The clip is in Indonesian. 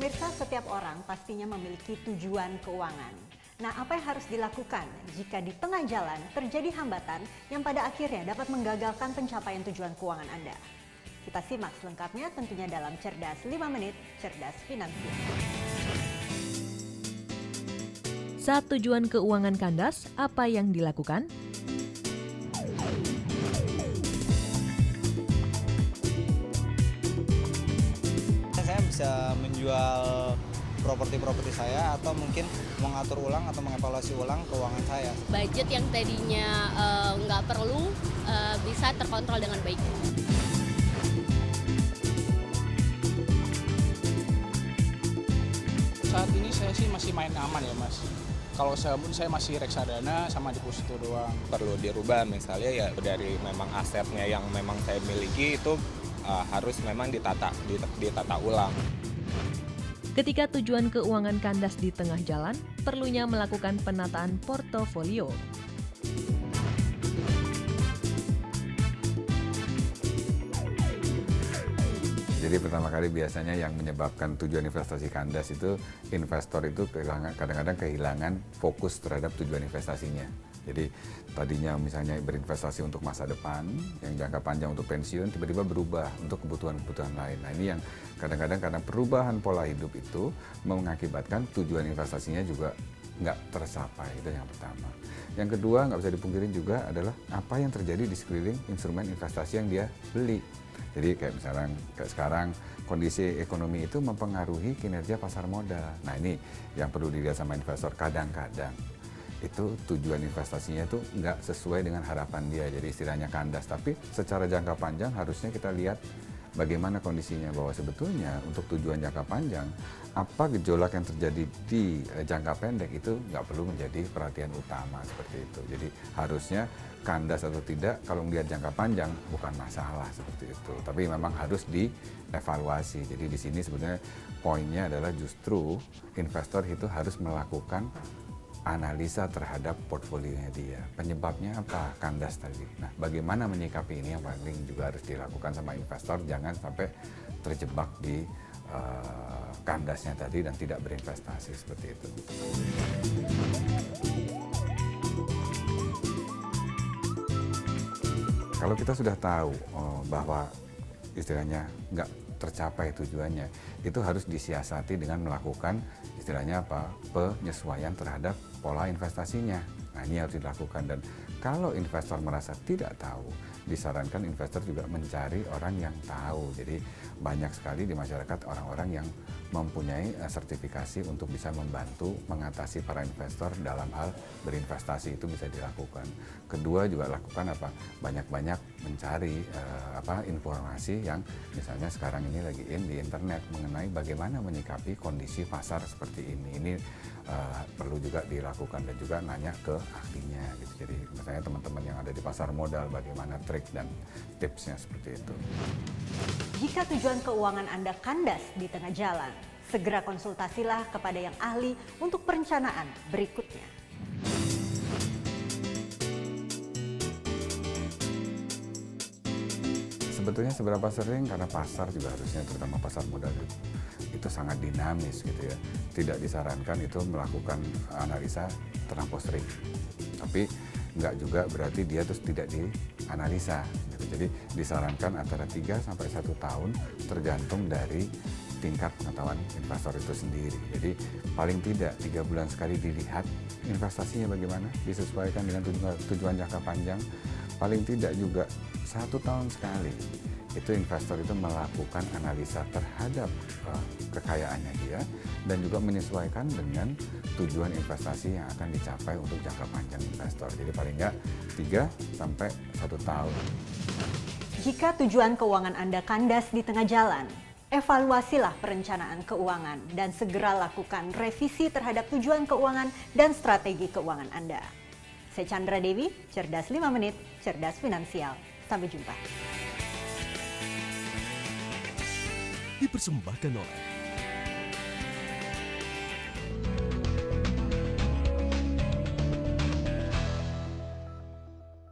Pemirsa, setiap orang pastinya memiliki tujuan keuangan. Nah, apa yang harus dilakukan jika di tengah jalan terjadi hambatan yang pada akhirnya dapat menggagalkan pencapaian tujuan keuangan Anda? Kita simak selengkapnya tentunya dalam Cerdas 5 Menit, Cerdas Finansial. Saat tujuan keuangan kandas, apa yang dilakukan? Saya bisa menjual properti saya atau mungkin mengatur ulang atau mengevaluasi ulang keuangan saya. Budget yang tadinya nggak perlu bisa terkontrol dengan baik. Saat ini saya sih masih main aman ya Mas. Kalau saya masih reksadana sama deposito doang. Perlu dirubah misalnya ya dari memang asetnya yang memang saya miliki itu harus memang ditata ulang. Ketika tujuan keuangan kandas di tengah jalan, perlunya melakukan penataan portofolio. Jadi pertama kali biasanya yang menyebabkan tujuan investasi kandas itu investor itu kadang-kadang kehilangan fokus terhadap tujuan investasinya. Jadi tadinya misalnya berinvestasi untuk masa depan, yang jangka panjang untuk pensiun, tiba-tiba berubah untuk kebutuhan-kebutuhan lain. Nah ini yang kadang-kadang karena perubahan pola hidup itu mengakibatkan tujuan investasinya juga nggak tercapai, itu yang pertama. Yang kedua nggak bisa dipungkirin juga adalah apa yang terjadi di sekeliling instrumen investasi yang dia beli. Jadi kayak misalnya kayak sekarang kondisi ekonomi itu mempengaruhi kinerja pasar modal. Nah ini yang perlu dilihat sama investor. Kadang-kadang itu tujuan investasinya itu nggak sesuai dengan harapan dia. Jadi istilahnya kandas. Tapi secara jangka panjang harusnya kita lihat bagaimana kondisinya, bahwa sebetulnya untuk tujuan jangka panjang apa gejolak yang terjadi di jangka pendek itu nggak perlu menjadi perhatian utama seperti itu. Jadi harusnya kandas atau tidak kalau melihat jangka panjang bukan masalah seperti itu, tapi memang harus dievaluasi. Jadi di sini sebenarnya poinnya adalah justru investor itu harus melakukan analisa terhadap portfolionya dia. Penyebabnya apa? Kandas tadi. Nah, bagaimana menyikapi ini yang paling juga harus dilakukan sama investor, jangan sampai terjebak di kandasnya tadi dan tidak berinvestasi seperti itu. Kalau kita sudah tahu bahwa istilahnya nggak tercapai tujuannya, itu harus disiasati dengan melakukan istilahnya apa? Penyesuaian terhadap pola investasinya. Nah ini harus dilakukan, dan kalau investor merasa tidak tahu, disarankan investor juga mencari orang yang tahu. Jadi banyak sekali di masyarakat orang-orang yang mempunyai sertifikasi untuk bisa membantu mengatasi para investor dalam hal berinvestasi, itu bisa dilakukan. Kedua juga lakukan apa? Banyak-banyak mencari informasi yang misalnya sekarang ini lagi di internet mengenai bagaimana menyikapi kondisi pasar seperti ini. Ini perlu juga dilakukan, dan juga nanya ke ahlinya gitu. Jadi misalnya teman-teman yang ada di pasar modal bagaimana trik dan tipsnya seperti itu. Jika tujuan keuangan Anda kandas di tengah jalan, segera konsultasilah kepada yang ahli untuk perencanaan berikutnya. Sebetulnya seberapa sering, karena pasar juga harusnya terutama pasar modal itu sangat dinamis gitu ya. Tidak disarankan itu melakukan analisa terlampau sering. Tapi nggak juga berarti dia terus tidak dianalisa gitu. Jadi disarankan antara 3 sampai 1 tahun tergantung dari tingkat pengetahuan investor itu sendiri. Jadi paling tidak 3 bulan sekali dilihat investasinya bagaimana, disesuaikan dengan tujuan jangka panjang. Paling tidak juga 1 tahun sekali itu investor itu melakukan analisa terhadap kekayaannya dia, dan juga menyesuaikan dengan tujuan investasi yang akan dicapai untuk jangka panjang investor. Jadi paling nggak 3 sampai 1 tahun. Jika tujuan keuangan Anda kandas di tengah jalan, evaluasilah perencanaan keuangan dan segera lakukan revisi terhadap tujuan keuangan dan strategi keuangan Anda. Saya Chandra Dewi, Cerdas 5 Menit, Cerdas Finansial. Sampai jumpa. Dipersembahkan oleh